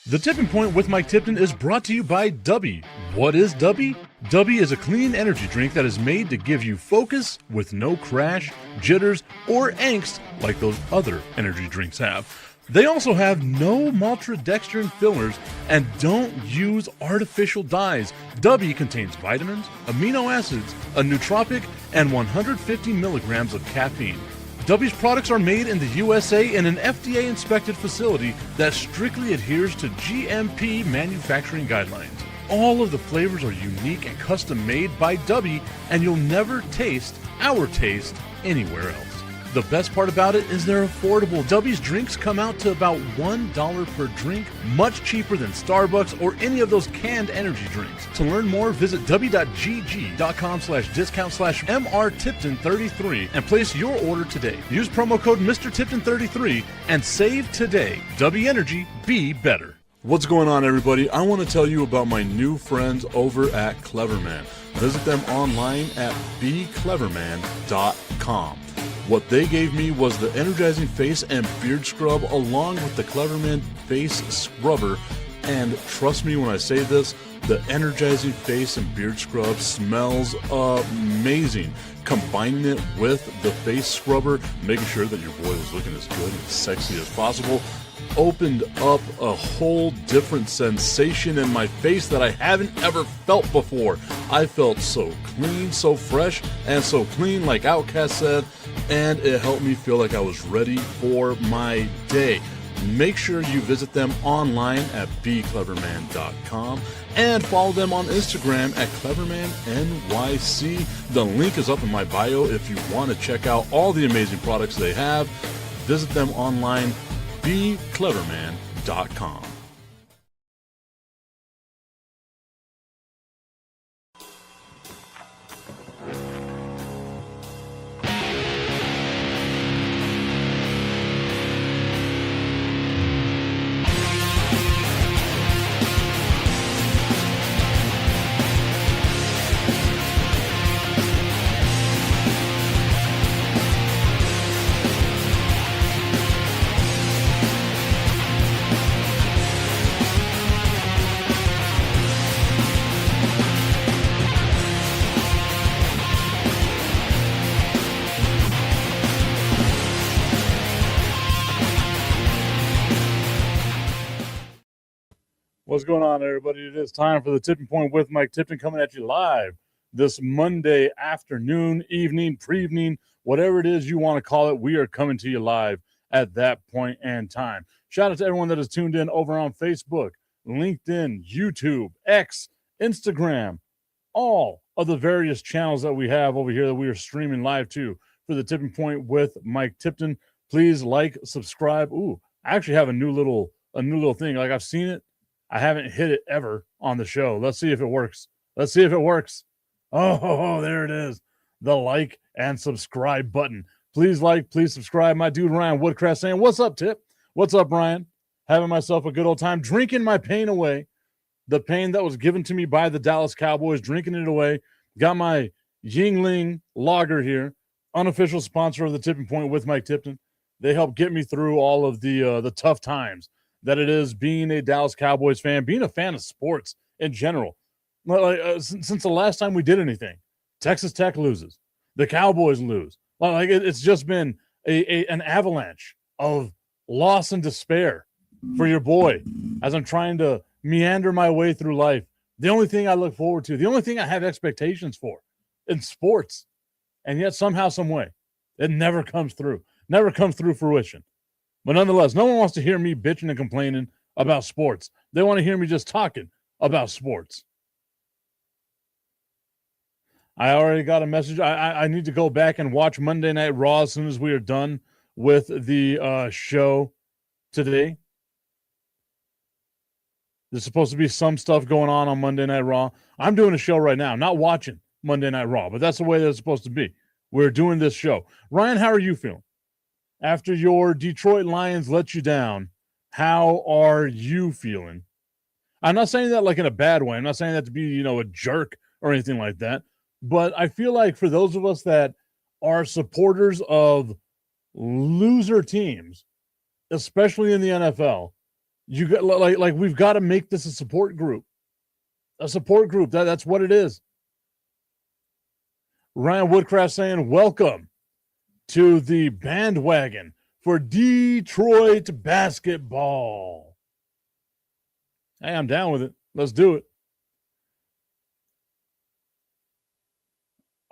The Tipping Point with Mike Tipton is brought to you by Dubby. What is Dubby? Dubby is a clean energy drink that is made to give you focus with no crash, jitters, or angst like those other energy drinks have. They also have no maltodextrin fillers and don't use artificial dyes. Dubby contains vitamins, amino acids, a nootropic, and 150 milligrams of caffeine. Dubby's products are made in the USA in an FDA-inspected facility that strictly adheres to GMP manufacturing guidelines. All of the flavors are unique and custom-made by Dubby, and you'll never taste our taste anywhere else. The best part about it is they're affordable. Dubby's drinks come out to about $1 per drink, much cheaper than Starbucks or any of those canned energy drinks. To learn more, visit w.gg.com/discount/MRTipton33 and place your order today. Use promo code MrTipton33 and save today. Dubby Energy, be better. What's going on, everybody? I want to tell you about my new friends over at Cleverman. Visit them online at becleverman.com. What they gave me was the energizing face and beard scrub along with the Cleverman face scrubber. And trust me when I say this, the energizing face and beard scrub smells amazing. Combining it with the face scrubber, making sure that your boy was looking as good and sexy as possible, opened up a whole different sensation in my face that I haven't ever felt before. I felt so clean, so fresh, and so clean, like Outcast said, and it helped me feel like I was ready for my day. Make sure you visit them online at becleverman.com and follow them on Instagram at clevermannyc. The link is up in my bio if you want to check out all the amazing products they have. Visit them online, becleverman.com. What's going on, everybody? It is time for the Tipping Point with Mike Tipton, coming at you live this Monday afternoon, evening, pre-evening, whatever it is you want to call it. We are coming to you live at that point and time. Shout out to everyone that is tuned in over on Facebook, LinkedIn, YouTube, X, Instagram, all of the various channels that we have over here that we are streaming live to for the Tipping Point with Mike Tipton. Please like, subscribe. Ooh, I actually have a new little thing. Like, I've seen it. I haven't hit it ever on the show. Let's see if it works. Let's see if it works. Oh, there it is. The like and subscribe button. Please like, please subscribe. My dude Ryan Woodcraft saying, what's up, Tip? What's up, Ryan? Having myself a good old time, drinking my pain away. The pain that was given to me by the Dallas Cowboys, drinking it away. Got my Yingling lager here, unofficial sponsor of the Tipping Point with Mike Tipton. They help get me through all of the tough times that it is being a Dallas Cowboys fan, being a fan of sports in general. Since the last time we did anything, Texas Tech loses, the Cowboys lose. It's just been an avalanche of loss and despair for your boy as I'm trying to meander my way through life. The only thing I look forward to, the only thing I have expectations for in sports, and yet somehow, some way, it never comes through fruition. But nonetheless, no one wants to hear me bitching and complaining about sports. They want to hear me just talking about sports. I already got a message. I need to go back and watch Monday Night Raw as soon as we are done with the show today. There's supposed to be some stuff going on Monday Night Raw. I'm doing a show right now, not watching Monday Night Raw, but that's the way that it's supposed to be. We're doing this show. Ryan, how are you feeling? After your Detroit Lions let you down, how are you feeling? I'm not saying that like in a bad way. I'm not saying that to be, a jerk or anything like that. But I feel like for those of us that are supporters of loser teams, especially in the NFL, You got like we've got to make this a support group. A support group. That's what it is. Ryan Woodcraft saying, welcome to the bandwagon for Detroit basketball. Hey, I'm down with it. Let's do it.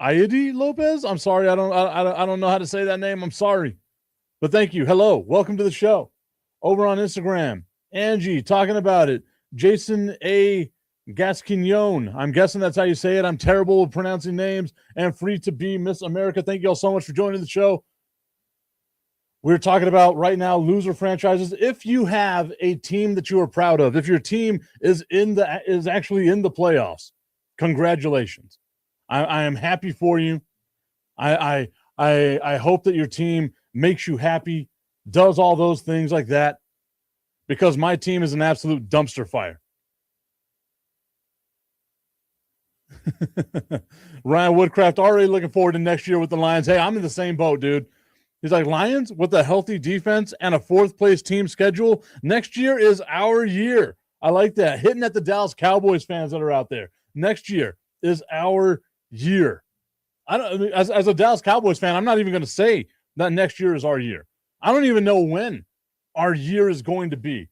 Ayadi Lopez? I'm sorry. I don't know how to say that name. I'm sorry. But thank you. Hello. Welcome to the show. Over on Instagram, Angie talking about it. Jason A. Gasquignon. I'm guessing that's how you say it. I'm terrible at pronouncing names. And Free to Be Miss America. Thank you all so much for joining the show. We're talking about right now loser franchises. If you have a team that you are proud of, if your team is actually in the playoffs, congratulations. I am happy for you. I hope that your team makes you happy, does all those things like that, because my team is an absolute dumpster fire. Ryan Woodcraft already looking forward to next year with the Lions. Hey, I'm in the same boat, dude. He's like, Lions with a healthy defense and a fourth place team schedule. Next year is our year. I like that. Hitting at the Dallas Cowboys fans that are out there. Next year is our year. As a Dallas Cowboys fan, I'm not even going to say that next year is our year. I don't even know when our year is going to be.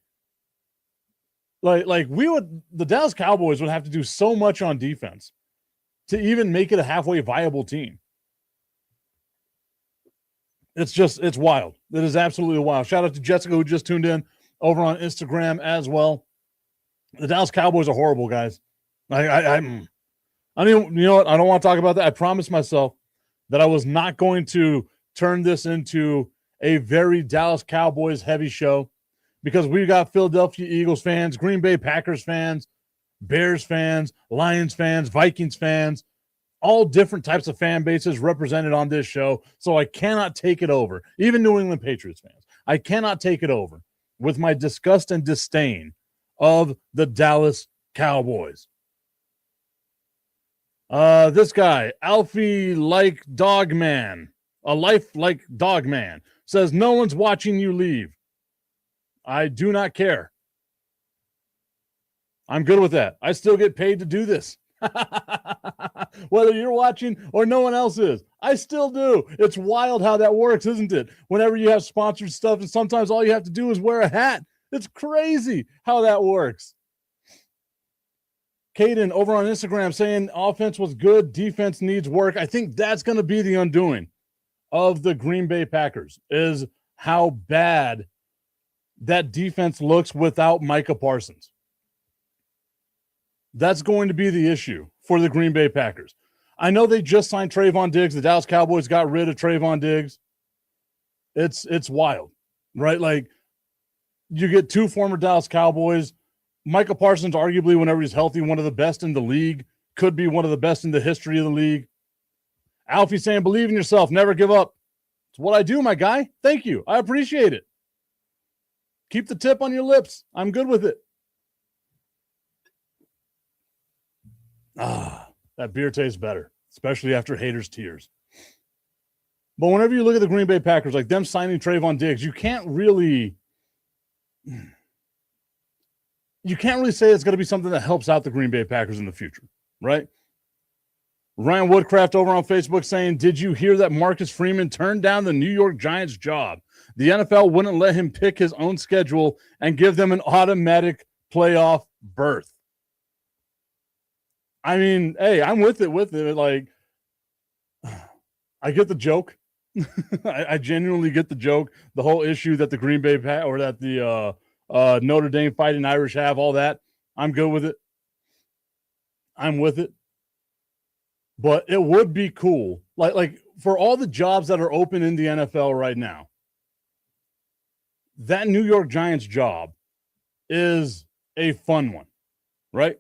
The Dallas Cowboys would have to do so much on defense to even make it a halfway viable team. It's wild. It is absolutely wild. Shout out to Jessica who just tuned in over on Instagram as well. The Dallas Cowboys are horrible, guys. I don't even, you know what? I don't want to talk about that. I promised myself that I was not going to turn this into a very Dallas Cowboys heavy show, because we got Philadelphia Eagles fans, Green Bay Packers fans, Bears fans, Lions fans, Vikings fans, all different types of fan bases represented on this show. So I cannot take it over. Even New England Patriots fans. I cannot take it over with my disgust and disdain of the Dallas Cowboys. This guy, Alfie like Dogman, a life like Dogman, says no one's watching you leave. I do not care. I'm good with that. I still get paid to do this. Whether you're watching or no one else is, I still do. It's wild how that works, isn't it? Whenever you have sponsored stuff, and sometimes all you have to do is wear a hat. It's crazy how that works. Caden over on Instagram saying offense was good, defense needs work. I think that's going to be the undoing of the Green Bay Packers, is how bad that defense looks without Micah Parsons. That's going to be the issue for the Green Bay Packers. I know they just signed Trayvon Diggs. The Dallas Cowboys got rid of Trayvon Diggs. It's wild, right? Like, you get two former Dallas Cowboys. Micah Parsons, arguably, whenever he's healthy, one of the best in the league. Could be one of the best in the history of the league. Alfie saying, believe in yourself, never give up. It's what I do, my guy. Thank you. I appreciate it. Keep the tip on your lips. I'm good with it. That beer tastes better, especially after haters' tears. But whenever you look at the Green Bay Packers, like them signing Trayvon Diggs, you can't really say it's going to be something that helps out the Green Bay Packers in the future, right? Ryan Woodcraft over on Facebook saying, did you hear that Marcus Freeman turned down the New York Giants job? The NFL wouldn't let him pick his own schedule and give them an automatic playoff berth. I mean, hey, I'm with it. Like, I get the joke. I genuinely get the joke. The whole issue that the Green Bay or that the Notre Dame Fighting Irish have, all that. I'm good with it. I'm with it. But it would be cool, like for all the jobs that are open in the NFL right now, that New York Giants job is a fun one, right?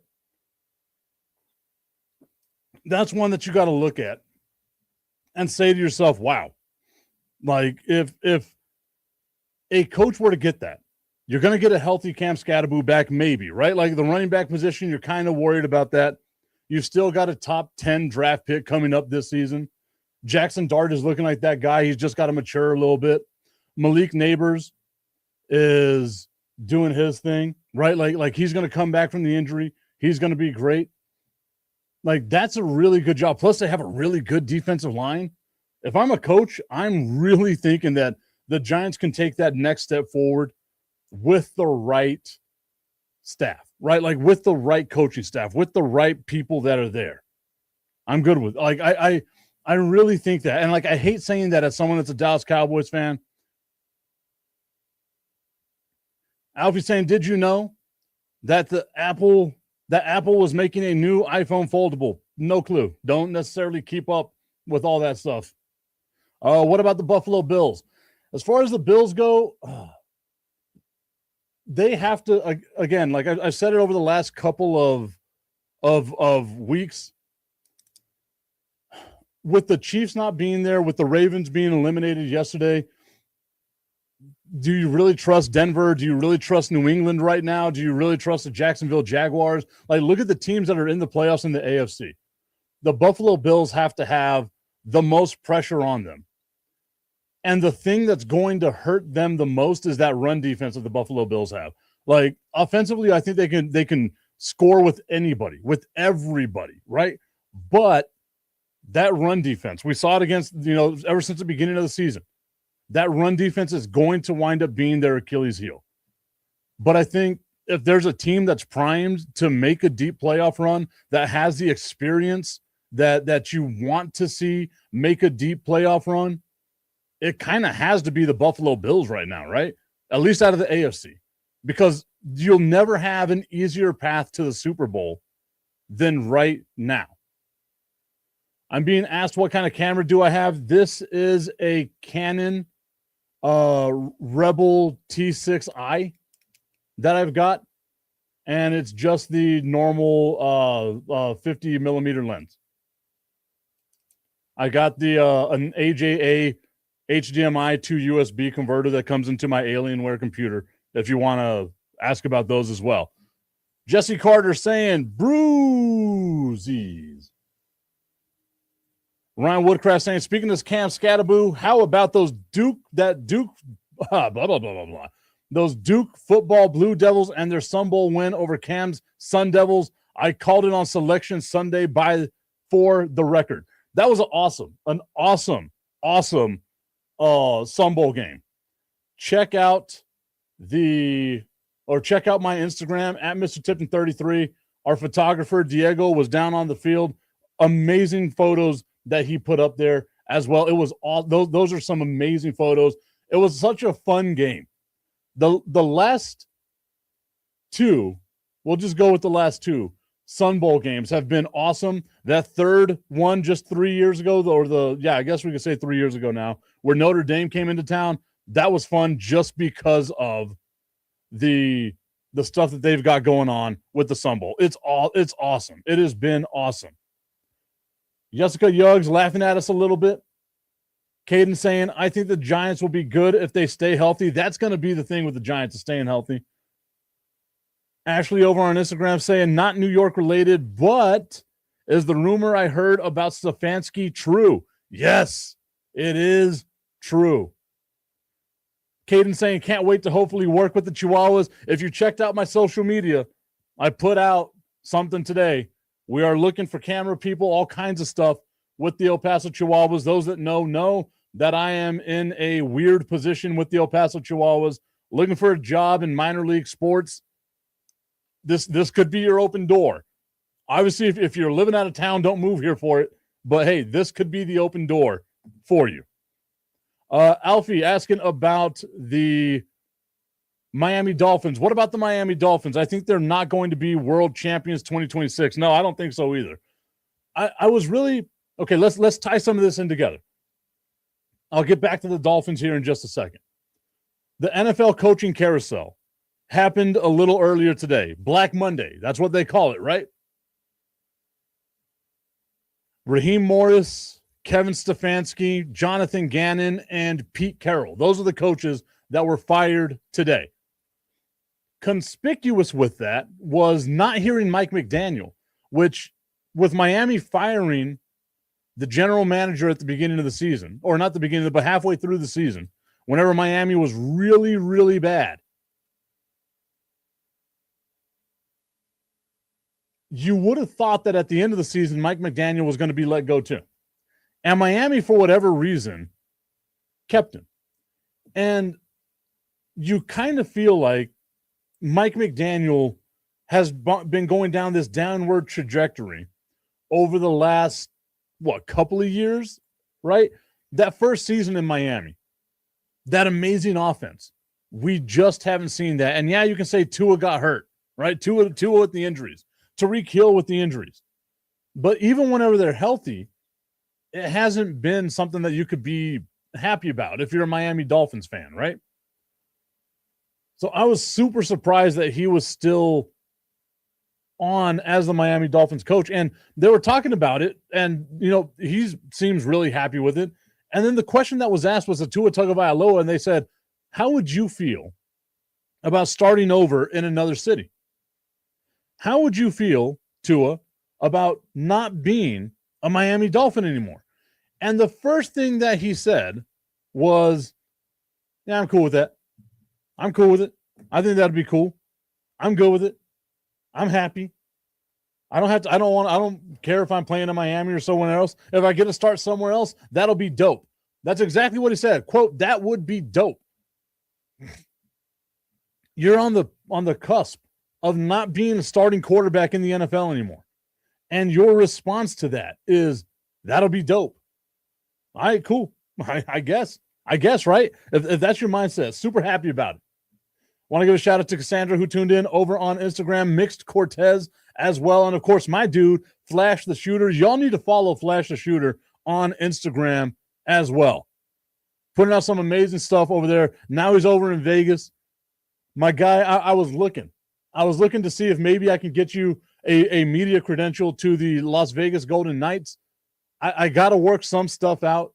That's one that you got to look at and say to yourself, wow, like if a coach were to get that, you're going to get a healthy Cam Scatterboo back, maybe, right? Like the running back position, you're kind of worried about that. You've still got a top 10 draft pick coming up this season. Jackson Dart is looking like that guy. He's just got to mature a little bit. Malik Neighbors is doing his thing, right? Like he's going to come back from the injury. He's going to be great. Like, that's a really good job. Plus, they have a really good defensive line. If I'm a coach, I'm really thinking that the Giants can take that next step forward with the right staff, right? Like with the right coaching staff, with the right people that are there. I'm good with like I really think that. And like I hate saying that as someone that's a Dallas Cowboys fan. Alfie's saying, did you know that Apple was making a new iPhone foldable? No clue. Don't necessarily keep up with all that stuff. What about the Buffalo Bills? As far as the Bills go, they have to, again, like I've said it over the last couple of weeks, with the Chiefs not being there, with the Ravens being eliminated yesterday, do you really trust Denver? Do you really trust New England right now? Do you really trust the Jacksonville Jaguars? Like, look at the teams that are in the playoffs in the AFC. The Buffalo Bills have to have the most pressure on them. And the thing that's going to hurt them the most is that run defense that the Buffalo Bills have. Like, offensively, I think they can score with anybody, with everybody, right? But that run defense, we saw it against, ever since the beginning of the season. That run defense is going to wind up being their Achilles heel. But I think if there's a team that's primed to make a deep playoff run, that has the experience that you want to see make a deep playoff run, it kind of has to be the Buffalo Bills right now, right? At least out of the AFC. Because you'll never have an easier path to the Super Bowl than right now. I'm being asked what kind of camera do I have. This is a Canon Rebel T6i that I've got, and it's just the normal 50 millimeter lens. I got the an AJA HDMI to USB converter that comes into my Alienware computer, if you want to ask about those as well. Jesse Carter saying bruisies. Ryan Woodcraft saying, speaking of Cam Scattaboo, how about those Duke blah, blah, blah, blah, blah. Those Duke football Blue Devils and their Sun Bowl win over Cam's Sun Devils? I called it on Selection Sunday for the record. That was an awesome Sun Bowl game. Check out my Instagram at Mr. Tipton 33. Our photographer, Diego, was down on the field. Amazing photos that he put up there as well. It was all those are some amazing photos. It was such a fun game. The last two, we'll just go with the last two Sun Bowl games have been awesome. That third one just 3 years ago, I guess we could say 3 years ago now, where Notre Dame came into town, that was fun just because of the stuff that they've got going on with the Sun Bowl. It's awesome. It has been awesome. Jessica Yuggs laughing at us a little bit. Caden saying, I think the Giants will be good if they stay healthy. That's going to be the thing with the Giants, is staying healthy. Ashley over on Instagram saying, not New York related, but is the rumor I heard about Stefanski true? Yes, it is true. Caden saying, can't wait to hopefully work with the Chihuahuas. If you checked out my social media, I put out something today. We are looking for camera people, all kinds of stuff with the El Paso Chihuahuas. Those that know that I am in a weird position with the El Paso Chihuahuas, looking for a job in minor league sports. This could be your open door. Obviously, if you're living out of town, don't move here for it. But, hey, this could be the open door for you. Alfie asking about the Miami Dolphins. What about the Miami Dolphins? I think they're not going to be world champions 2026. No, I don't think so either. I was really okay. Let's tie some of this in together. I'll get back to the Dolphins here in just a second. The NFL coaching carousel happened a little earlier today. Black Monday. That's what they call it, right? Raheem Morris, Kevin Stefanski, Jonathan Gannon, and Pete Carroll. Those are the coaches that were fired today. Conspicuous with that was not hearing Mike McDaniel, which with Miami firing the general manager at the beginning of the season, or not the beginning, but halfway through the season, whenever Miami was really, really bad, you would have thought that at the end of the season, Mike McDaniel was going to be let go too. And Miami, for whatever reason, kept him. And you kind of feel like Mike McDaniel has been going down this downward trajectory over the last, couple of years, right? That first season in Miami, that amazing offense, we just haven't seen that. And yeah, you can say Tua got hurt, right? Tua with the injuries, Tyreek Hill with the injuries. But even whenever they're healthy, it hasn't been something that you could be happy about if you're a Miami Dolphins fan, right? So I was super surprised that he was still on as the Miami Dolphins coach. And they were talking about it, and, he seems really happy with it. And then the question that was asked was to Tua Tagovailoa, and they said, how would you feel about starting over in another city? How would you feel, Tua, about not being a Miami Dolphin anymore? And the first thing that he said was, yeah, I'm cool with that. I'm cool with it. I think that'd be cool. I'm good with it. I'm happy. I don't care if I'm playing in Miami or somewhere else. If I get to start somewhere else, that'll be dope. That's exactly what he said. Quote, that would be dope. You're on the cusp of not being a starting quarterback in the NFL anymore. And your response to that is, that'll be dope. All right, cool. I guess, right? If that's your mindset, super happy about it. Want to give a shout out to Cassandra, who tuned in over on Instagram, Mixed Cortez as well. And of course, my dude, Flash the Shooter. Y'all need to follow Flash the Shooter on Instagram as well. Putting out some amazing stuff over there. Now he's over in Vegas. My guy, I was looking to see if maybe I can get you a media credential to the Las Vegas Golden Knights. I got to work some stuff out.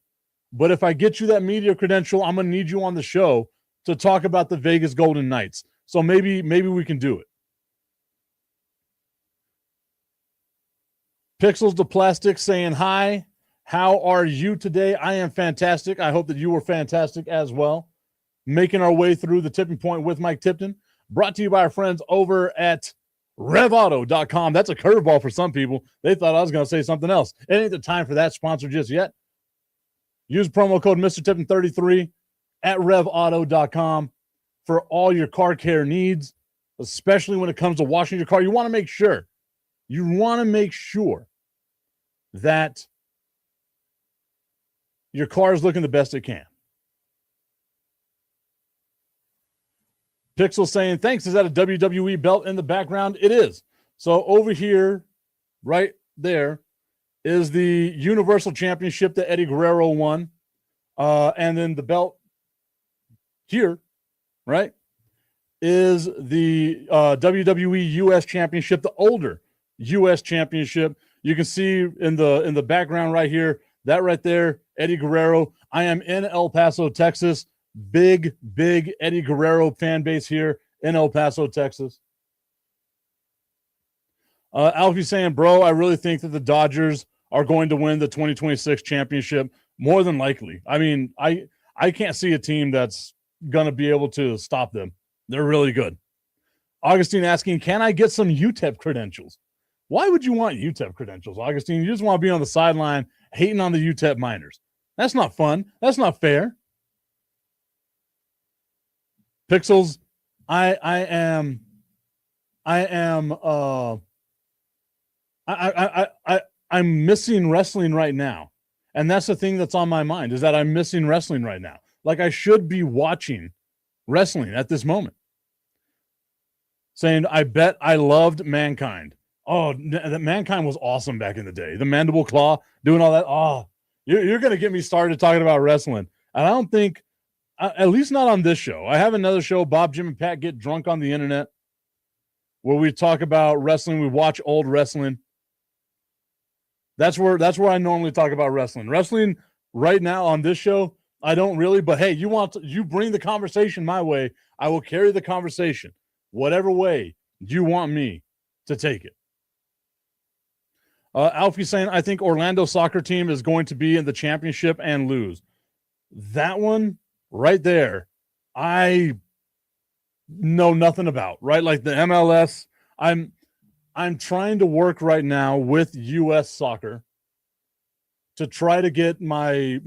But if I get you that media credential, I'm going to need you on the show to talk about the Vegas Golden Knights. So maybe we can do it. Pixels to Plastic saying hi. How are you today? I am fantastic. I hope that you were fantastic as well. Making our way through the tipping point with Mike Tipton. Brought to you by our friends over at RevAuto.com. That's a curveball for some people. They thought I was going to say something else. It ain't the time for that sponsor just yet. Use promo code Mr. Tipton 33 at RevAuto.com for all your car care needs, especially when it comes to washing your car. You want to make sure that your car is looking the best it can. Pixel saying, thanks. Is that a WWE belt in the background? It is. So over here, right there, is the Universal Championship that Eddie Guerrero won. And then the belt here, right, is the WWE U.S. Championship, the older U.S. Championship. You can see in the background right here, that right there, Eddie Guerrero. I am in El Paso, Texas. Big Eddie Guerrero fan base here in El Paso, Texas. Alfie saying, bro, I really think that the Dodgers are going to win the 2026 championship more than likely. I mean, I can't see a team that's going to be able to stop them. They're really good. Augustine asking, can I get some UTEP credentials? Why would you want UTEP credentials, Augustine? You just want to be on the sideline hating on the UTEP Miners. That's not fun. That's not fair. Pixels, I'm missing wrestling right now. And that's the thing that's on my mind, is that I'm missing wrestling right now. Like, I should be watching wrestling at this moment. Saying, I bet I loved Mankind. Oh, that Mankind was awesome back in the day. The Mandible Claw, doing all that. Oh, you're going to get me started talking about wrestling. And I don't think, at least not on this show. I have another show, Bob, Jim, and Pat Get Drunk on the Internet, where we talk about wrestling. We watch old wrestling. That's where I normally talk about wrestling. Wrestling right now on this show, I don't really. But hey, you bring the conversation my way, I will carry the conversation whatever way you want me to take it. Alfie saying, I think Orlando soccer team is going to be in the championship and lose. That one right there, I know nothing about, right? Like the MLS, I'm I'm trying to work right now with U.S. Soccer to try to get my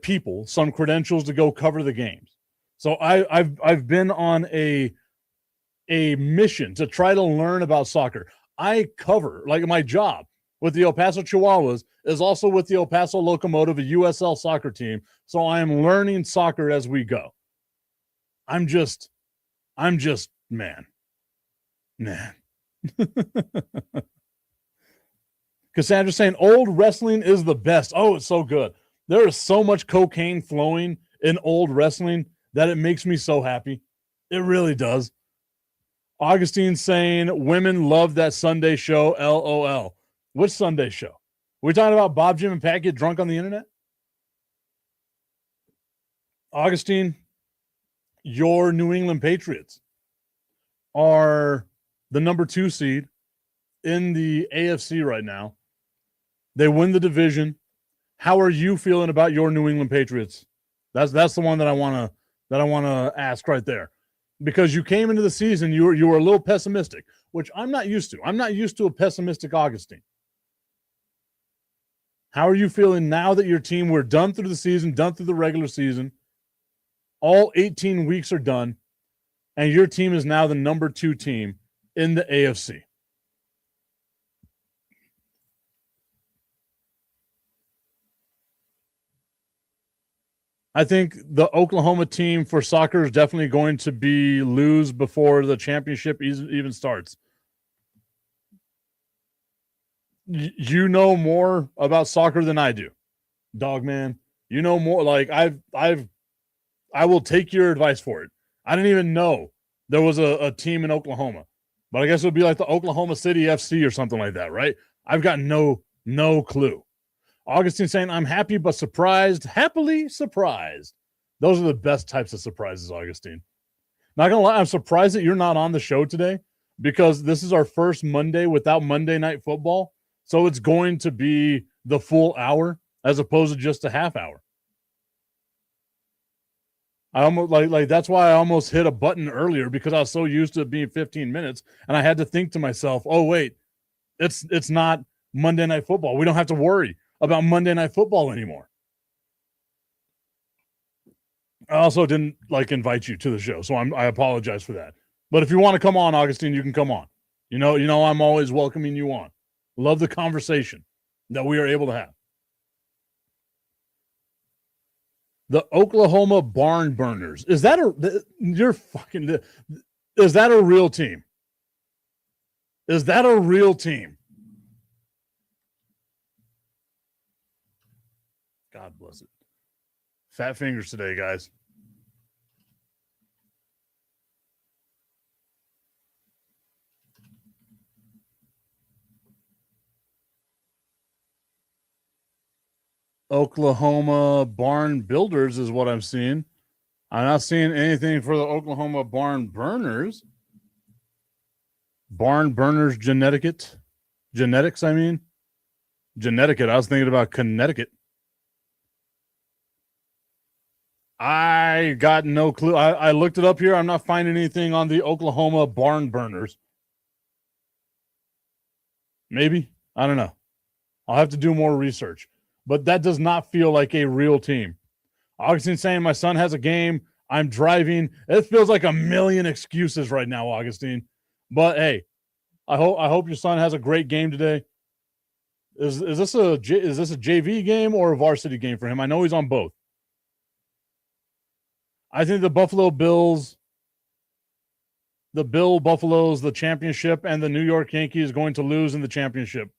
people some credentials to go cover the games. So I've been on a mission to try to learn about soccer. I cover, like, my job with the El Paso Chihuahuas is also with the El Paso Locomotive, a USL soccer team. So I am learning soccer as we go. I'm just man. Cassandra's saying old wrestling is the best. Oh, it's so good. There is so much cocaine flowing in old wrestling that it makes me so happy. It really does. Augustine saying women love that Sunday show. LOL. Which Sunday show? We're talking about Bob, Jim, and Pat get drunk on the internet? Augustine, your New England Patriots are the number 2 seed in the AFC right now. They win the division. How are you feeling about your New England Patriots? That's the one that I want to ask right there. Because you came into the season, you were a little pessimistic, which I'm not used to. I'm not used to a pessimistic Augustine. How are you feeling now that your team, we're done through the season, done through the regular season, all 18 weeks are done, and your team is now the number 2 team in the AFC? I think the Oklahoma team for soccer is definitely going to lose before the championship even starts. You know more about soccer than I do, dog man. You know more. Like I will take your advice for it. I didn't even know there was a team in Oklahoma, but I guess it would be like the Oklahoma City FC or something like that, right? I've got no clue. Augustine saying, I'm happy but surprised. Happily surprised. Those are the best types of surprises, Augustine. Not going to lie, I'm surprised that you're not on the show today because this is our first Monday without Monday Night Football. So it's going to be the full hour as opposed to just a half hour. I almost like that's why I almost hit a button earlier because I was so used to it being 15 minutes and I had to think to myself, oh, wait, it's not Monday Night Football. We don't have to worry about Monday Night Football anymore. I also didn't invite you to the show, so I apologize for that. But if you want to come on, Augustine, you can come on. You know I'm always welcoming you on. Love the conversation that we are able to have. The Oklahoma Barn Burners. Is that a real team? Is that a real team? God bless it. Fat fingers today, guys. Oklahoma Barn Builders is what I'm seeing. I'm not seeing anything for the Oklahoma Barn Burners. Barn Burners Genetics, I mean. Connecticut. I was thinking about Connecticut. I got no clue. I looked it up here. I'm not finding anything on the Oklahoma Barn Burners. Maybe. I don't know. I'll have to do more research. But that does not feel like a real team. Augustine saying my son has a game. I'm driving. It feels like a million excuses right now, Augustine. But hey, I hope your son has a great game today. Is this a JV game or a varsity game for him? I know he's on both. I think the Buffalo Bills, the Buffaloes, the championship, and the New York Yankees going to lose in the championship.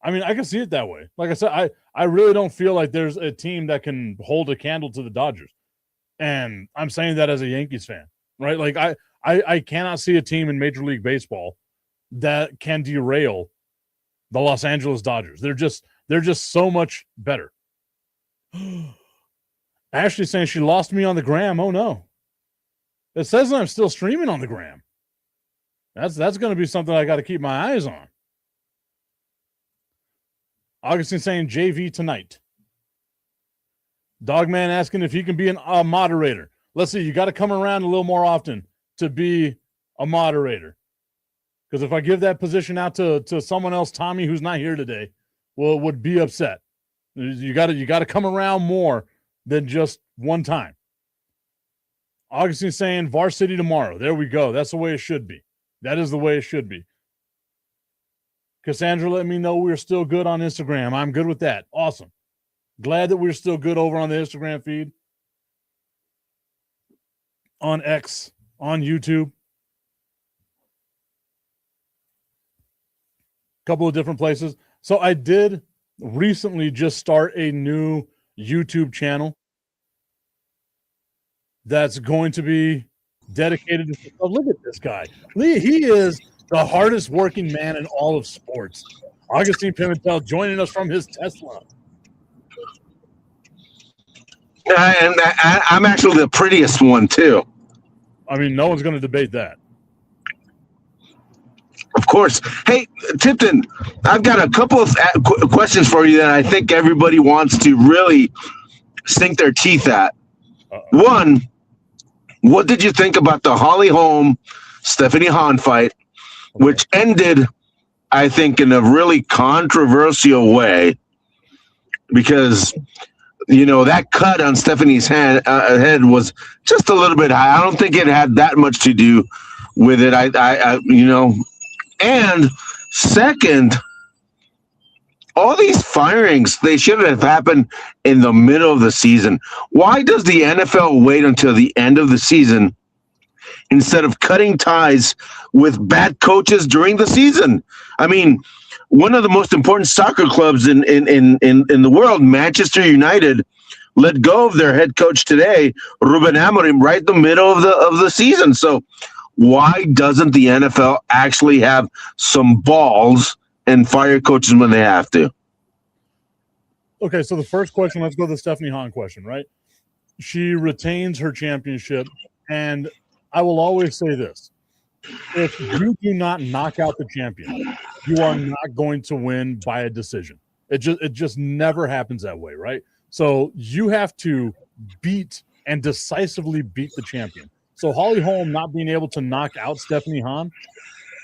I mean, I can see it that way. Like I said, I really don't feel like there's a team that can hold a candle to the Dodgers. And I'm saying that as a Yankees fan, right? Like I cannot see a team in Major League Baseball that can derail the Los Angeles Dodgers. They're just so much better. Ashley saying she lost me on the gram. Oh no. It says that I'm still streaming on the gram. That's going to be something I got to keep my eyes on. Augustine saying JV tonight. Dogman asking if he can be a moderator. Let's see, you got to come around a little more often to be a moderator. Because if I give that position out to someone else, Tommy, who's not here today, would be upset. You gotta come around more than just one time. Augustine's saying varsity tomorrow. There we go. That's the way it should be. That is the way it should be. Cassandra let me know we're still good on Instagram. I'm good with that. Awesome. Glad that we're still good over on the Instagram feed, on X, on YouTube. Couple of different places. So I did recently just start a new YouTube channel that's going to be dedicated to, oh, look at this guy. He is the hardest working man in all of sports. Augustine Pimentel joining us from his Tesla. And I'm actually the prettiest one, too. I mean, no one's going to debate that. Of course. Hey, Tipton, I've got a couple of questions for you that I think everybody wants to really sink their teeth at. One, what did you think about the Holly Holm, Stephanie Hahn fight, which ended, I think, in a really controversial way? Because, you know, that cut on Stephanie's head was just a little bit high. I don't think it had that much to do with it. I you know. And second, all these firings, they should have happened in the middle of the season. Why does the NFL wait until the end of the season instead of cutting ties with bad coaches during the season? I mean, one of the most important soccer clubs in the world, Manchester United, let go of their head coach today, Ruben Amorim, right in the middle of the season. So why doesn't the NFL actually have some balls and fire coaches when they have to? Okay, so the first question, let's go to the Stephanie Hahn question, right? She retains her championship, and I will always say this. If you do not knock out the champion, you are not going to win by a decision. It just never happens that way, right? So you have to beat and decisively beat the champion. So Holly Holm not being able to knock out Stephanie Hahn,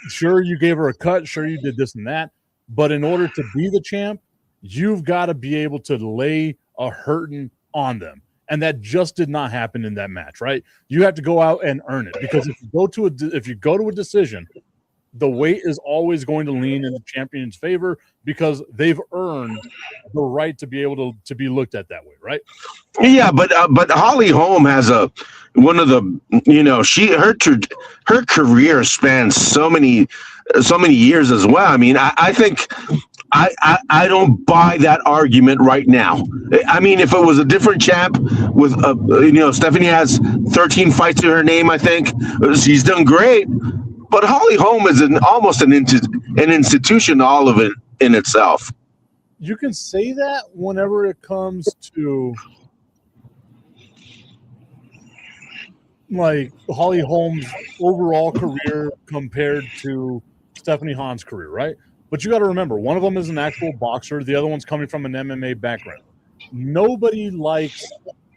sure, you gave her a cut, sure, you did this and that, but in order to be the champ, you've got to be able to lay a hurting on them. And that just did not happen in that match, right? You have to go out and earn it, because if you go to a decision, the weight is always going to lean in the champion's favor because they've earned the right to be able to be looked at that way, right? Yeah, but Holly Holm has one of the, you know, her career spans so many years as well. I mean, I think I don't buy that argument right now. I mean, if it was a different champ with you know, Stephanie has 13 fights to her name, I think she's done great. But Holly Holm is almost an institution, all of it in itself. You can say that whenever it comes to like Holly Holm's overall career compared to Stephanie Hahn's career, right? But you got to remember, one of them is an actual boxer. The other one's coming from an MMA background. Nobody likes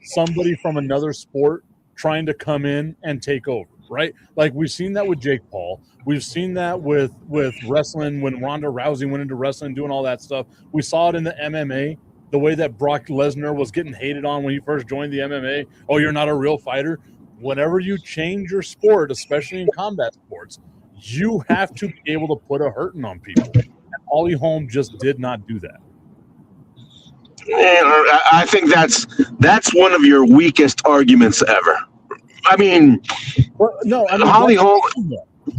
somebody from another sport trying to come in and take over. Right? Like we've seen that with Jake Paul. We've seen that with wrestling when Ronda Rousey went into wrestling, doing all that stuff. We saw it in the MMA, the way that Brock Lesnar was getting hated on when he first joined the MMA. Oh, you're not a real fighter. Whenever you change your sport, especially in combat sports, you have to be able to put a hurting on people. And Holly Holm just did not do that. I think that's one of your weakest arguments ever. I mean, well, no, I mean, Holly Holm.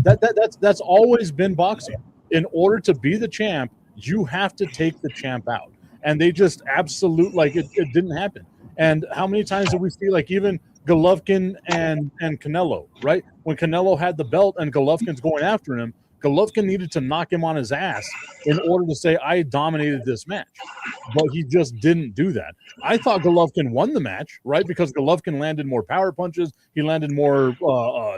That's always been boxing. In order to be the champ, you have to take the champ out, and they just it didn't happen. And how many times did we see, like, even Golovkin and Canelo, right? When Canelo had the belt and Golovkin's going after him, Golovkin needed to knock him on his ass in order to say, I dominated this match. But he just didn't do that. I thought Golovkin won the match, right? Because Golovkin landed more power punches. He landed more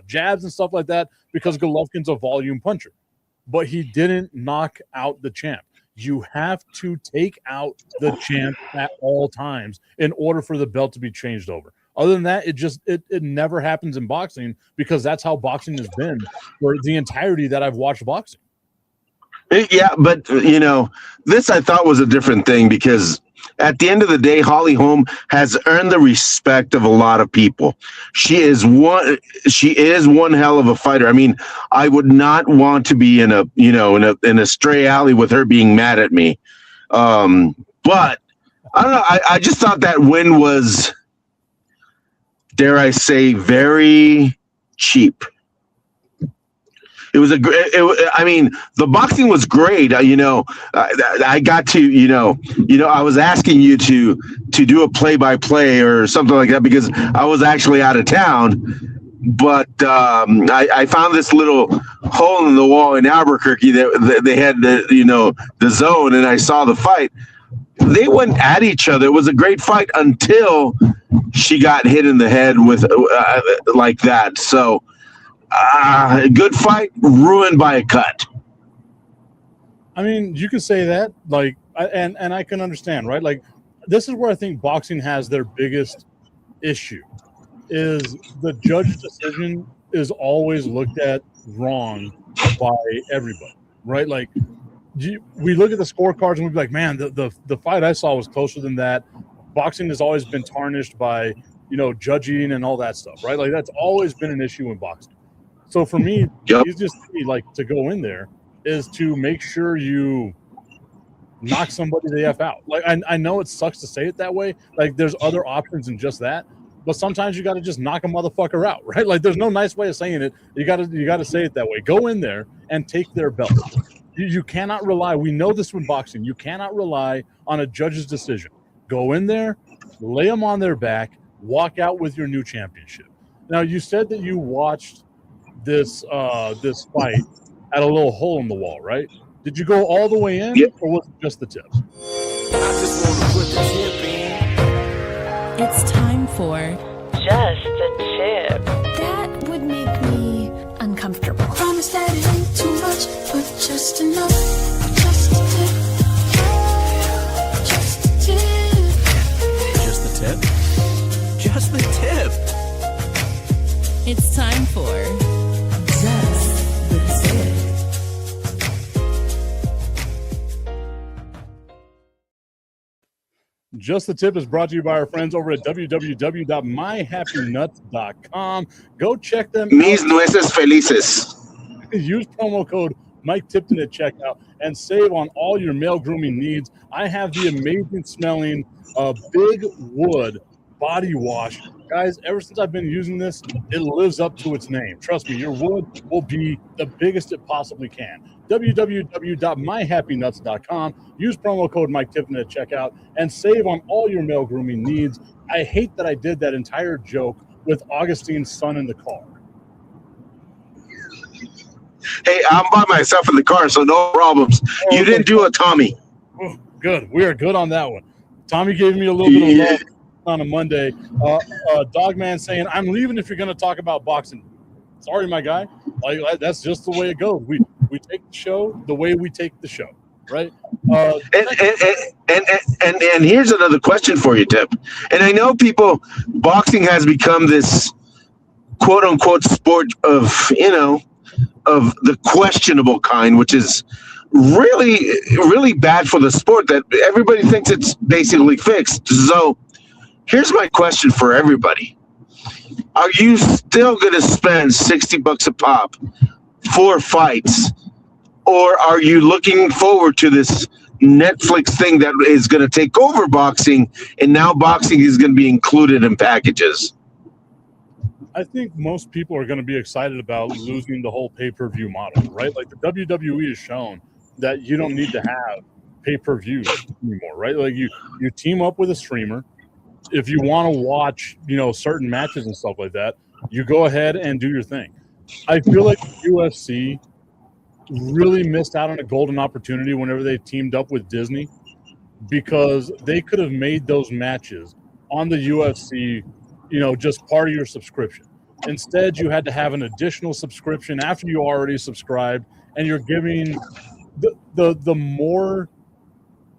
jabs and stuff like that because Golovkin's a volume puncher. But he didn't knock out the champ. You have to take out the champ at all times in order for the belt to be changed over. Other than that, it never happens in boxing because that's how boxing has been for the entirety that I've watched boxing. Yeah, but this I thought was a different thing because at the end of the day, Holly Holm has earned the respect of a lot of people. She is one hell of a fighter. I mean, I would not want to be in a stray alley with her being mad at me. But I don't know. I just thought that win was, dare I say, very cheap. It was I mean, the boxing was great. I got to, I was asking you to do a play-by-play or something like that because I was actually out of town. But I found this little hole in the wall in Albuquerque that they had the zone, and I saw the fight. They went at each other. It was a great fight until she got hit in the head with like that. So. A good fight ruined by a cut. I mean, you can say that, like, and I can understand, right? Like, this is where I think boxing has their biggest issue, is the judge's decision is always looked at wrong by everybody, right? Like, we look at the scorecards and we'd be like, man, the fight I saw was closer than that. Boxing has always been tarnished by, judging and all that stuff, right? Like, that's always been an issue in boxing. So for me, it's just like to go in there is to make sure you knock somebody the F out. Like I know it sucks to say it that way. Like there's other options than just that, but sometimes you got to just knock a motherfucker out, right? Like there's no nice way of saying it. You got to say it that way. Go in there and take their belt. You cannot rely. We know this in boxing. You cannot rely on a judge's decision. Go in there, lay them on their back, walk out with your new championship. Now you said that you watched this fight at a little hole in the wall, right? Did you go all the way in, or was it just the tip? I just want to put the tip in. It's time for Just the Tip. That would make me uncomfortable. Promise that it ain't too much, but just enough. Just a tip. Just a tip. Just the tip? Just the tip. It's time for Just the Tip. Just the Tip is brought to you by our friends over at www.myhappynuts.com. Go check them Mis out. nueces felices. Use promo code Mike Tipton at checkout and save on all your male grooming needs. I have the amazing smelling Big Wood body wash. Guys, ever since I've been using this, it lives up to its name. Trust me, your wood will be the biggest it possibly can. www.myhappynuts.com. Use promo code Mike Tipton at checkout and save on all your male grooming needs. I hate that I did that entire joke with Augustine's son in the car. Hey, I'm by myself in the car, so no problems. You didn't do a Tommy. Oh, good. We are good on that one. Tommy gave me a little bit of love on a Monday. Dogman saying, I'm leaving if you're going to talk about boxing. Sorry, my guy. Like that's just the way it goes. We take the show the way we take the show, right? And here's another question for you, Tip. And I know boxing has become this quote unquote sport of the questionable kind, which is really, really bad for the sport that everybody thinks it's basically fixed. So here's my question for everybody. Are you still going to spend $60 a pop for fights? Or are you looking forward to this Netflix thing that is going to take over boxing, and now boxing is going to be included in packages? I think most people are going to be excited about losing the whole pay-per-view model, right? Like the WWE has shown that you don't need to have pay-per-views anymore, right? Like you team up with a streamer. If you want to watch, certain matches and stuff like that, you go ahead and do your thing. I feel like UFC really missed out on a golden opportunity whenever they teamed up with Disney, because they could have made those matches on the UFC, just part of your subscription. Instead, you had to have an additional subscription after you already subscribed, and you're giving the more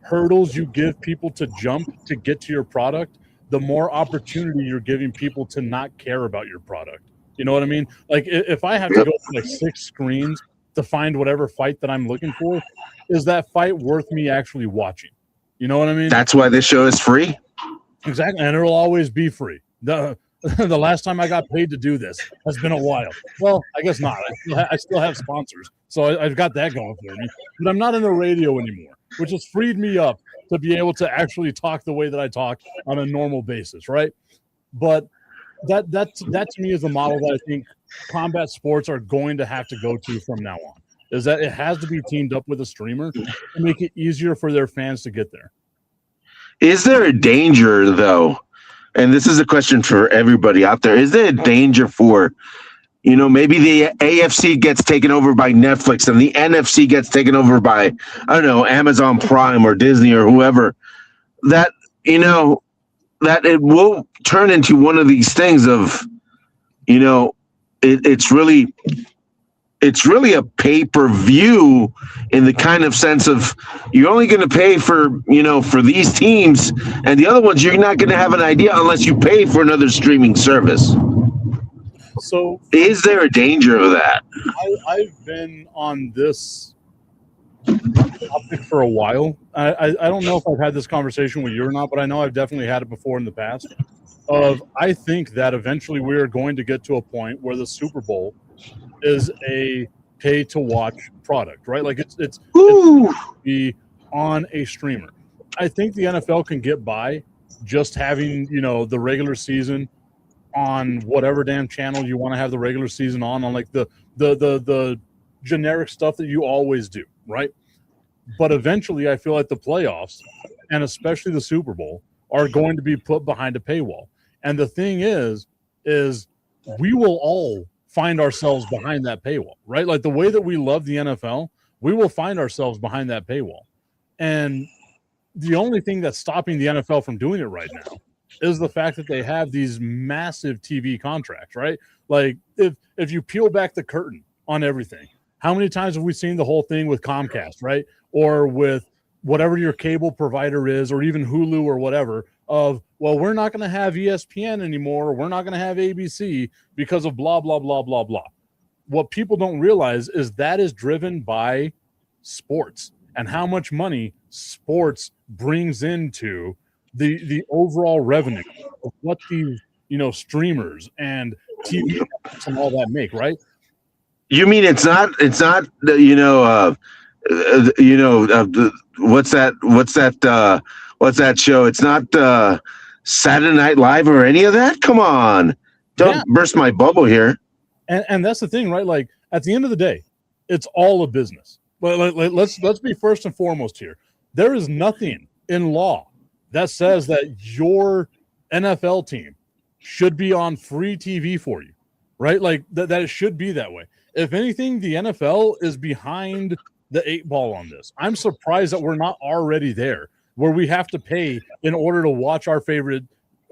hurdles you give people to jump to get to your product, the more opportunity you're giving people to not care about your product. You know what I mean? Like if I have to go to like 6 screens to find whatever fight that I'm looking for, is that fight worth me actually watching? You know what I mean? That's why this show is free. Exactly, and it'll always be free. The last time I got paid to do this has been a while. Well, I guess not. I still have sponsors, so I've got that going for me. But I'm not in the radio anymore, which has freed me up to be able to actually talk the way that I talk on a normal basis, right? But that to me is the model that I think combat sports are going to have to go to from now on. Is that it has to be teamed up with a streamer to make it easier for their fans to get there. Is there a danger, though? And this is a question for everybody out there. Is there a danger for, maybe the AFC gets taken over by Netflix and the NFC gets taken over by, I don't know, Amazon Prime or Disney or whoever, that, that it will turn into one of these things of, it's really a pay-per-view in the kind of sense of you're only going to pay for these teams, and the other ones you're not going to have an idea unless you pay for another streaming service. So is there a danger of that? I've been on this topic for a while. I don't know if I've had this conversation with you or not, but I know I've definitely had it before in the past. I think that eventually we are going to get to a point where the Super Bowl is a pay to watch product, right? Like it's be on a streamer. I think the NFL can get by just having, the regular season on whatever damn channel you want to have the regular season on like the generic stuff that you always do, right? But eventually I feel like the playoffs and especially the Super Bowl are going to be put behind a paywall. And the thing is we will all find ourselves behind that paywall, right? Like the way that we love the NFL, we will find ourselves behind that paywall. And the only thing that's stopping the NFL from doing it right now is the fact that they have these massive TV contracts, right? Like if you peel back the curtain on everything, how many times have we seen the whole thing with Comcast, right? Or with whatever your cable provider is, or even Hulu or whatever, of, well, we're not going to have ESPN anymore. We're not going to have ABC because of blah, blah, blah, blah, blah. What people don't realize is that is driven by sports and how much money sports brings into the overall revenue of what these, streamers and TV and all that make, right? You mean it's not what's that show? It's not Saturday Night Live or any of that? Come on. Don't burst my bubble here. And that's the thing, right? Like at the end of the day, it's all a business. But let's be first and foremost here. There is nothing in law that says that your NFL team should be on free TV for you, right? Like that it should be that way. If anything, the NFL is behind the 8 ball on this. I'm surprised that we're not already there where we have to pay in order to watch our favorite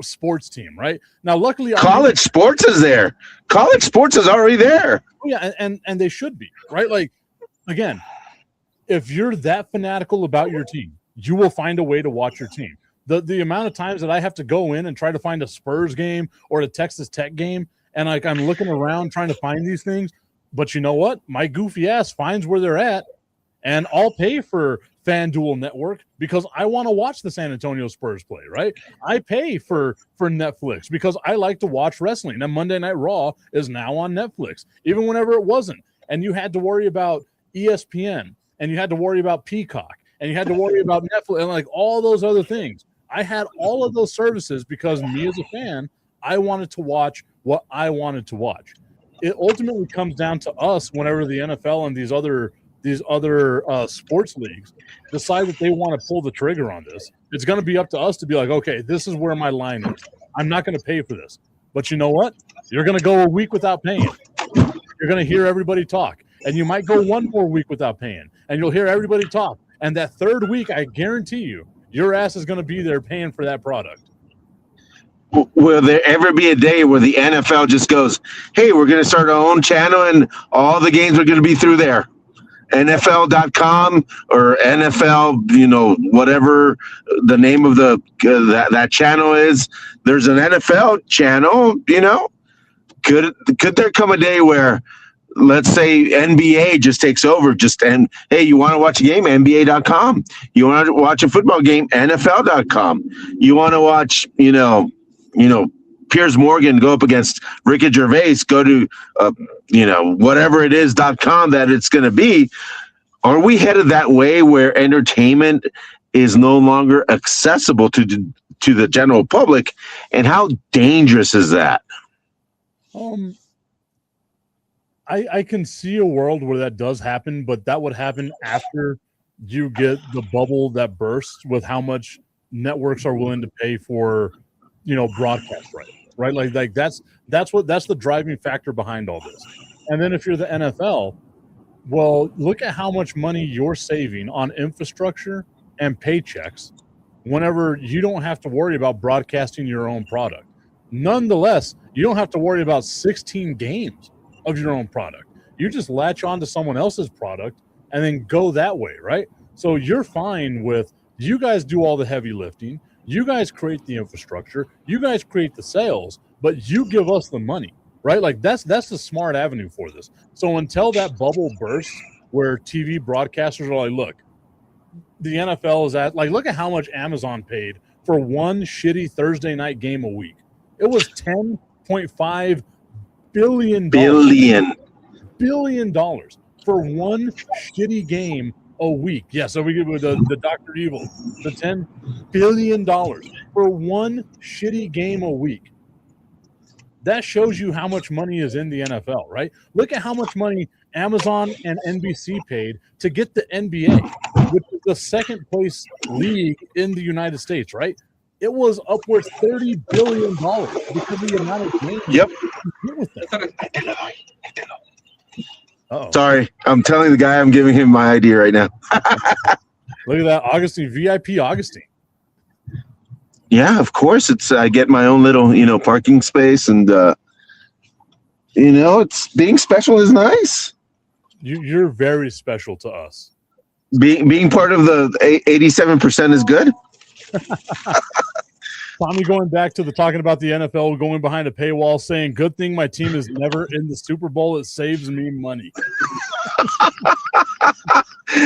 sports team, right? Now, luckily, college sports is there. College sports is already there. Yeah, and they should be, right? Like, again, if you're that fanatical about your team, you will find a way to watch your team. The amount of times that I have to go in and try to find a Spurs game or a Texas Tech game, and like I'm looking around trying to find these things, but you know what? My goofy ass finds where they're at, and I'll pay for FanDuel Network because I want to watch the San Antonio Spurs play, right? I pay for Netflix because I like to watch wrestling. And Monday Night Raw is now on Netflix, even whenever it wasn't. And you had to worry about ESPN, and you had to worry about Peacock, and you had to worry about Netflix, and like all those other things. I had all of those services because me as a fan, I wanted to watch what I wanted to watch. It ultimately comes down to us whenever the NFL and these other sports leagues decide that they want to pull the trigger on this. It's going to be up to us to be like, okay, this is where my line is. I'm not going to pay for this. But you know what? You're going to go a week without paying. You're going to hear everybody talk. And you might go one more week without paying. And you'll hear everybody talk. And that third week, I guarantee you, your ass is going to be there paying for that product. Will there ever be a day where the NFL just goes, hey, we're going to start our own channel and all the games are going to be through there? NFL.com or NFL, whatever the name of the that channel is. There's an NFL channel, Could there come a day where, let's say, NBA just takes over, and hey, you want to watch a game, NBA.com. You want to watch a football game, NFL.com. You want to watch, Piers Morgan go up against Ricky Gervais, go to, whatever it is.com that it's going to be. Are we headed that way where entertainment is no longer accessible to the general public? And how dangerous is that? I can see a world where that does happen, but that would happen after you get the bubble that bursts with how much networks are willing to pay for, broadcast rights, right? Like that's the driving factor behind all this. And then if you're the NFL, well, look at how much money you're saving on infrastructure and paychecks whenever you don't have to worry about broadcasting your own product. Nonetheless, you don't have to worry about 16 games of your own product. You just latch on to someone else's product and then go that way, right? So you're fine with, you guys do all the heavy lifting, you guys create the infrastructure, you guys create the sales, but you give us the money, right? Like that's the smart avenue for this. So until that bubble bursts where TV broadcasters are like, look, the NFL is at, like, look at how much Amazon paid for one shitty Thursday night game a week. It was $10.5 billion for one shitty game a week. Yeah, so we give the Dr. Evil, the $10 billion for one shitty game a week. That shows you how much money is in the NFL, right? Look at how much money Amazon and NBC paid to get the NBA, which is the second place league in the United States, right? It was upwards $30 billion because of the amount of games. Yep. Uh-oh. Sorry, I'm telling the guy I'm giving him my ID right now. Look at that, Augustine, VIP Augustine. Yeah, of course. I get my own little, parking space, and it's being special is nice. You're very special to us. Being part of the 87% is good. Tommy going back to talking about the NFL going behind a paywall saying, good thing my team is never in the Super Bowl. It saves me money.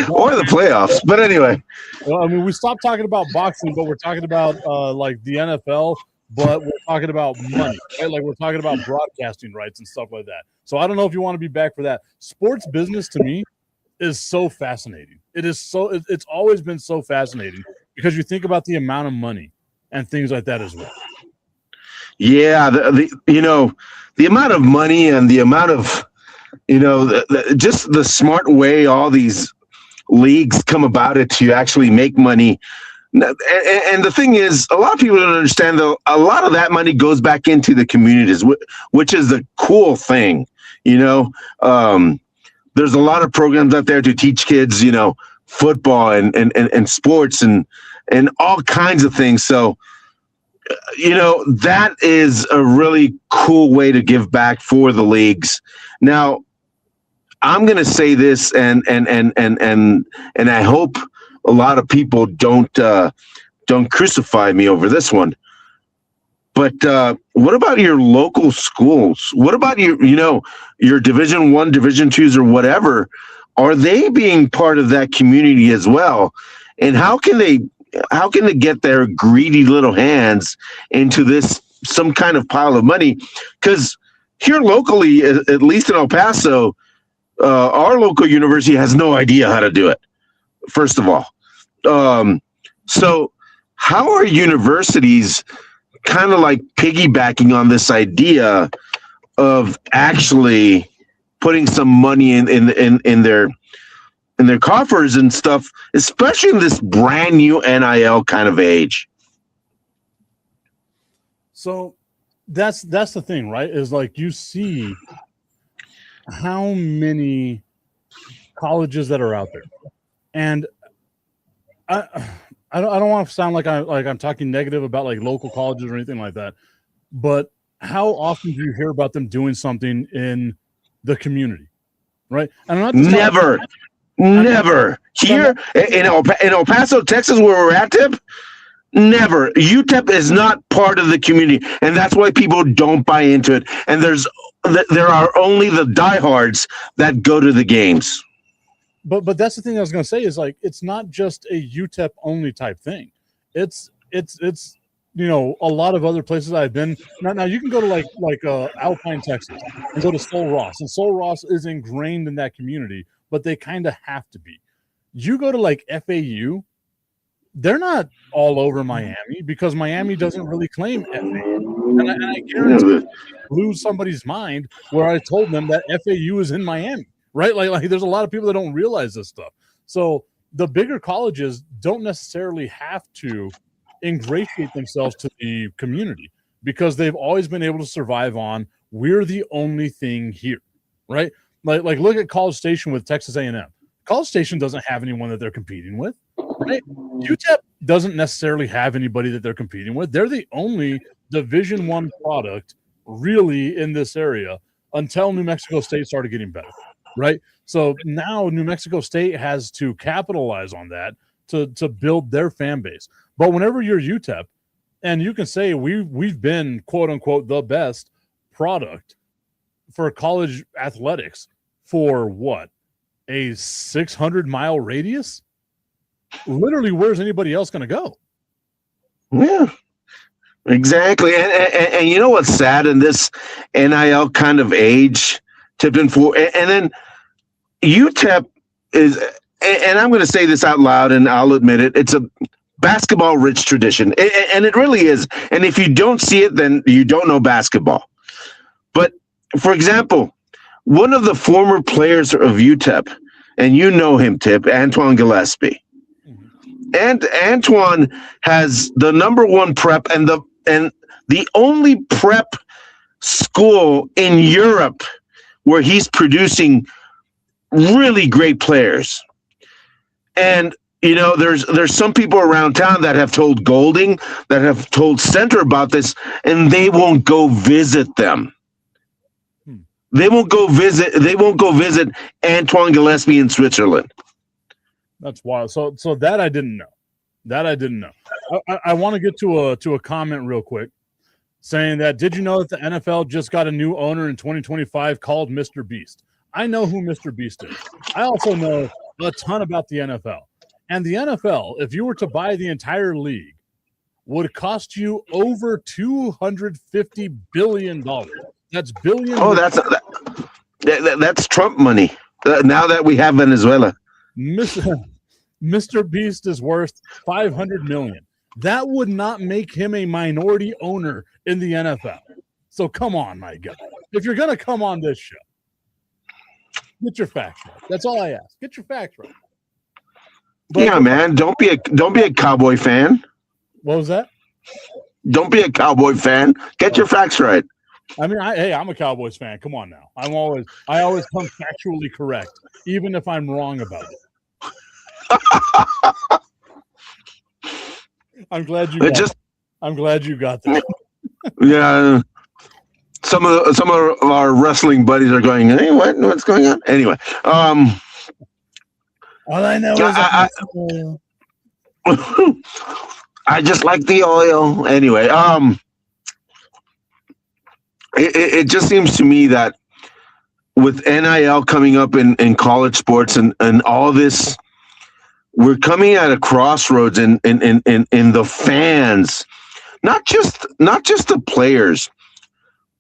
Or the playoffs. But anyway. Well, I mean, we stopped talking about boxing, but we're talking about like the NFL, but we're talking about money, right? Like we're talking about broadcasting rights and stuff like that. So I don't know if you want to be back for that. Sports business to me is so fascinating. It's always been so fascinating because you think about the amount of money and things like that as well. Yeah, the amount of money and the amount of just the smart way all these leagues come about it to actually make money. And the thing is, a lot of people don't understand though. A lot of that money goes back into the communities, which is the cool thing. There's a lot of programs out there to teach kids, football and sports and all kinds of things. So, that is a really cool way to give back for the leagues. Now, I'm going to say this, and I hope a lot of people don't crucify me over this one. But what about your local schools? What about your Division I, Division IIs, or whatever? Are they being part of that community as well? And how can they get their greedy little hands into some kind of pile of money? Because here locally, at least in El Paso, our local university has no idea how to do it, first of all. So how are universities kind of like piggybacking on this idea of actually putting some money in their coffers and stuff, especially in this brand new NIL kind of age? So that's the thing, right? Is like you see how many colleges that are out there, and I don't want to sound like I'm talking negative about like local colleges or anything like that, but how often do you hear about them doing something in the community, right? And I'm not just Never. Here in El Paso, Texas, where we're at, Tip, never. UTEP is not part of the community, and that's why people don't buy into it. And there are only the diehards that go to the games. But that's the thing I was going to say is like it's not just a UTEP only type thing. It's a lot of other places I've been. Now you can go to like Alpine, Texas, and go to Sol Ross, and Sol Ross is ingrained in that community, but they kind of have to be. You go to like FAU, they're not all over Miami because Miami doesn't really claim FAU, and I guarantee blew somebody's mind where I told them that FAU is in Miami. Right? Like there's a lot of people that don't realize this stuff. So the bigger colleges don't necessarily have to ingratiate themselves to the community because they've always been able to survive on we're the only thing here, right? Like look at College Station with Texas A&M. College Station doesn't have anyone that they're competing with, right? UTEP doesn't necessarily have anybody that they're competing with. They're the only Division I product really in this area until New Mexico State started getting better. Right. So now New Mexico State has to capitalize on that to build their fan base. But whenever you're UTEP and you can say we've been, quote unquote, the best product for college athletics for what? A 600-mile radius? Literally, where's anybody else going to go? Yeah, exactly. And you know what's sad in this NIL kind of age? Tipton for, and then UTEP is, and I'm going to say this out loud, and I'll admit it, it's a basketball-rich tradition, and it really is. And if you don't see it, then you don't know basketball. But, for example, one of the former players of UTEP, and you know him, Tip, Antoine Gillespie. And Antoine has the number one prep and the only prep school in Europe where he's producing really great players. And, there's some people around town that have told Golding, that have told Center about this, and they won't go visit them. They won't go visit Antoine Gillespie in Switzerland. That's wild. So that I didn't know. I want to get to a comment real quick saying that, did you know that the NFL just got a new owner in 2025 called Mr. Beast? I know who Mr. Beast is. I also know a ton about the NFL. And the NFL, if you were to buy the entire league, would cost you over $250 billion. That's billion. Oh, that's Trump money. Now that we have Venezuela. Mr. Beast is worth $500 million. That would not make him a minority owner in the NFL. So come on, my guy. If you're going to come on this show, get your facts right. That's all I ask. Get your facts right. But, yeah, man. Don't be a Cowboy fan. What was that? Don't be a Cowboy fan. Get your facts right. I mean, I'm a Cowboys fan. Come on now. I always come factually correct, even if I'm wrong about it. I'm glad you got that. Yeah. Some of our wrestling buddies are going, hey, what's going on? Anyway, all I know is I just like the oil. Anyway, it just seems to me that with NIL coming up in college sports and all this, we're coming at a crossroads in the fans, not just the players,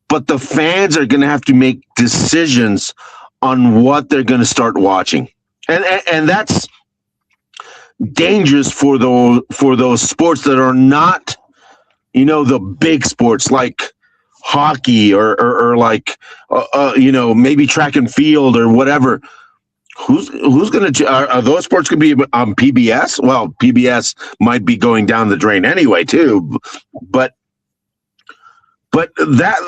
but the fans are going to have to make decisions on what they're going to start watching, and that's dangerous for those sports that are not, the big sports like hockey or like maybe track and field or whatever. Who's going to are those sports going to be on PBS? Well, PBS might be going down the drain anyway too, but that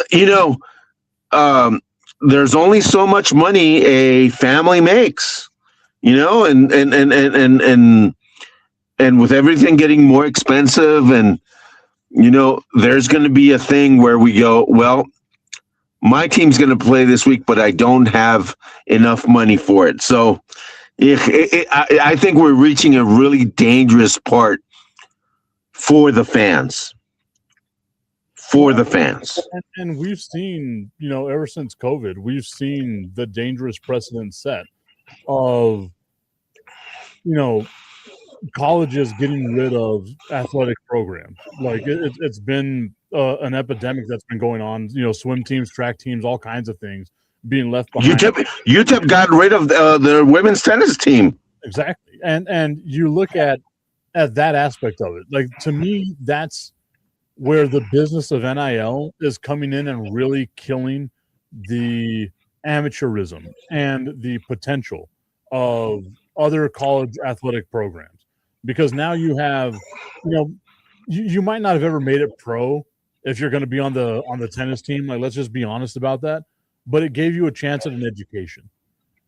there's only so much money a family makes, and with everything getting more expensive, and there's going to be a thing where we go, well, my team's going to play this week, but I don't have enough money for it. So I think we're reaching a really dangerous part for the fans. For the fans. And we've seen, ever since COVID, we've seen the dangerous precedent set of, colleges getting rid of athletic programs. Like it's been an epidemic that's been going on. Swim teams, track teams, all kinds of things being left behind. UTEP got rid of the women's tennis team. Exactly, and you look at that aspect of it. Like, to me, that's where the business of NIL is coming in and really killing the amateurism and the potential of other college athletic programs. Because now you have, you might not have ever made it pro if you're going to be on the tennis team. Like, let's just be honest about that. But it gave you a chance at an education.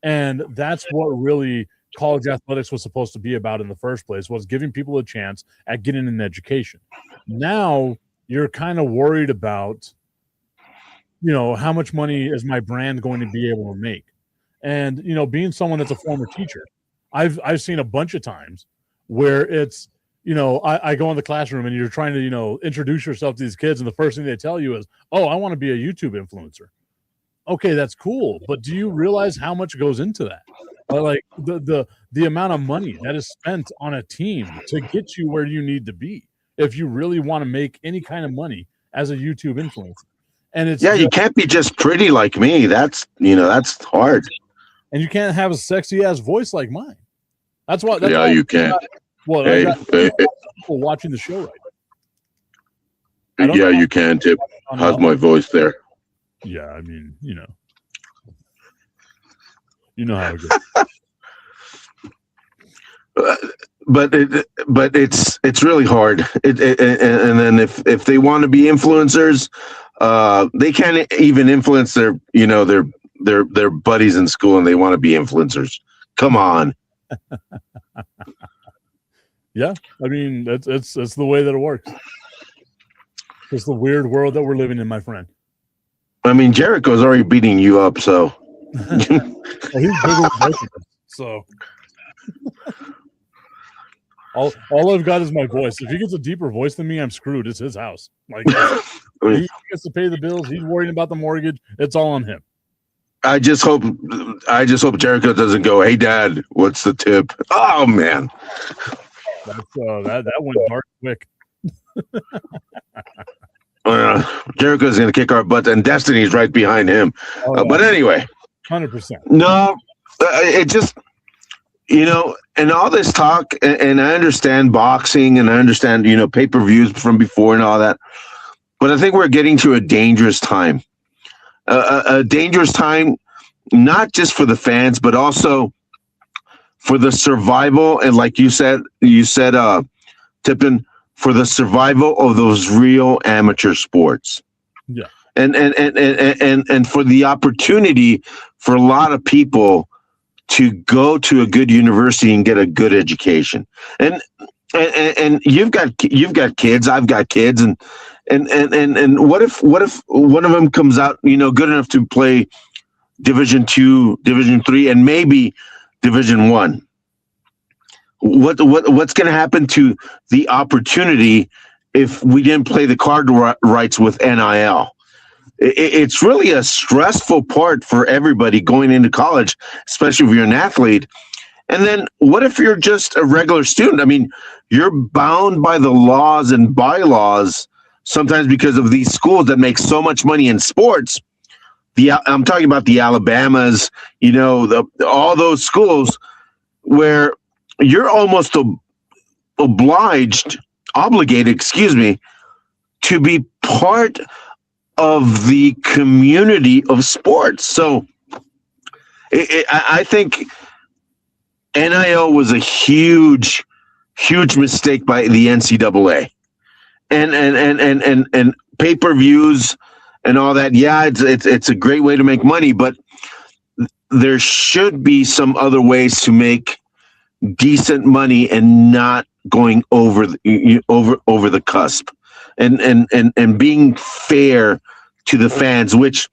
And that's what really college athletics was supposed to be about in the first place, was giving people a chance at getting an education. Now you're kind of worried about, how much money is my brand going to be able to make? And, being someone that's a former teacher, I've seen a bunch of times where it's, I go in the classroom and you're trying to, introduce yourself to these kids, and the first thing they tell you is, oh, I want to be a YouTube influencer. Okay, that's cool, but do you realize how much goes into that? Like the amount of money that is spent on a team to get you where you need to be, if you really want to make any kind of money as a YouTube influencer. And it's you can't be just pretty like me. That's hard. And you can't have a sexy ass voice like mine. That's what. You can. Well, I got people watching the show right now. Yeah, you can, Tip. How's my voice there? Yeah, I mean, you know how it goes. But it's really hard. And then if they want to be influencers, they can't even influence their buddies in school, and they want to be influencers. Come on. Yeah, I mean, it's the way that it works. It's the weird world that we're living in, my friend. I mean, Jericho's already beating you up, so. Well, he's bigger than both of us, so. All I've got is my voice. If he gets a deeper voice than me, I'm screwed. It's his house. Like, he gets to pay the bills. He's worrying about the mortgage. It's all on him. I just hope Jericho doesn't go, "Hey, Dad, what's the tip?" Oh man, that went dark quick. Jericho's going to kick our butt, and Destiny's right behind him. But anyway, 100%. No, it just, and all this talk, and I understand boxing, and I understand, pay-per-views from before and all that, but I think we're getting to a dangerous time. A dangerous time, not just for the fans, but also for the survival, and like you said, Tipton, for the survival of those real amateur sports. Yeah. And for the opportunity for a lot of people to go to a good university and get a good education. And you've got kids, I've got kids, and what if one of them comes out, good enough to play Division II, Division III, and maybe Division I? What's going to happen to the opportunity if we didn't play the card rights with NIL? It's really a stressful part for everybody going into college, especially if you're an athlete. And then what if you're just a regular student? I mean, you're bound by the laws and bylaws sometimes because of these schools that make so much money in sports. I'm talking about the Alabamas, all those schools where you're almost obligated, to be part of the community of sports. So I think NIL was a huge mistake by the NCAA, and pay-per-views and all that. Yeah, it's a great way to make money, but there should be some other ways to make decent money and not going over the cusp, and being fair to the fans. Which,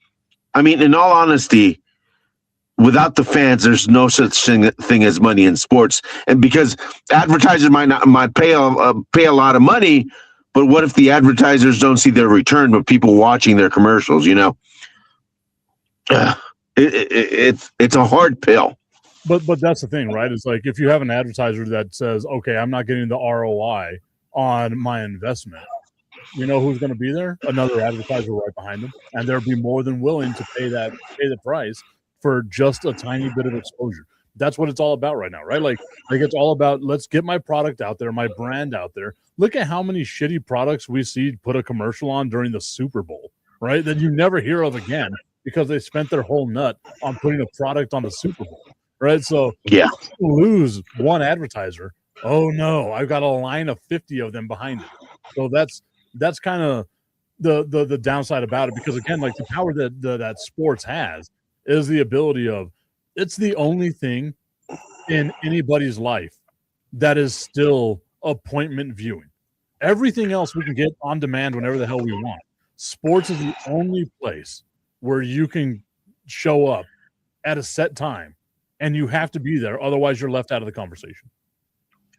I mean, in all honesty, without the fans, there's no such thing as money in sports. And because advertisers might pay a lot of money, but what if the advertisers don't see their return, but people watching their commercials? It's a hard pill. But that's the thing, right? It's like if you have an advertiser that says, "Okay, I'm not getting the ROI on my investment," you know who's going to be there? Another advertiser right behind them, and they'll be more than willing to pay the price for just a tiny bit of exposure. That's what it's all about right now, right? Like it's all about, let's get my product out there, my brand out there. Look at how many shitty products we see put a commercial on during the Super Bowl, right? That you never hear of again because they spent their whole nut on putting a product on the Super Bowl, right? So yeah, lose one advertiser. Oh no, I've got a line of 50 of them behind it. So that's kind of the downside about it, because again, like the power that sports has is the ability of, it's the only thing in anybody's life that is still appointment viewing. Everything else we can get on demand whenever the hell we want. Sports is the only place where you can show up at a set time and you have to be there. Otherwise you're left out of the conversation.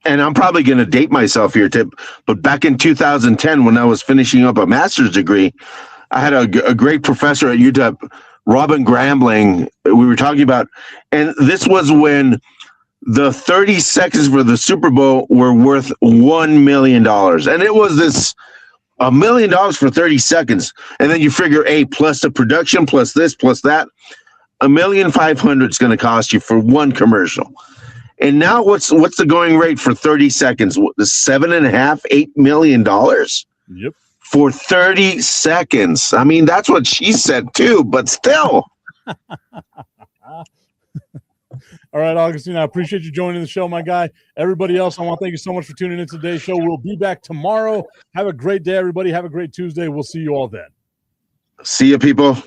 And I'm probably going to date myself here, Tip, but back in 2010, when I was finishing up a master's degree, I had a great professor at UW, Robin Grambling, we were talking about, and this was when the 30 seconds for the Super Bowl were worth $1 million. And it was this $1 million for 30 seconds. And then you figure, plus the production, plus this, plus that, $1.5 million is going to cost you for one commercial. And now what's the going rate for 30 seconds? $7.5, $8 million? Yep. For 30 seconds. I mean, that's what she said too, but still. All right, Augustine, I appreciate you joining the show, my guy. Everybody else, I want to thank you so much for tuning in to today's show. We'll be back tomorrow. Have a great day, everybody. Have a great Tuesday. We'll see you all then. See you, people.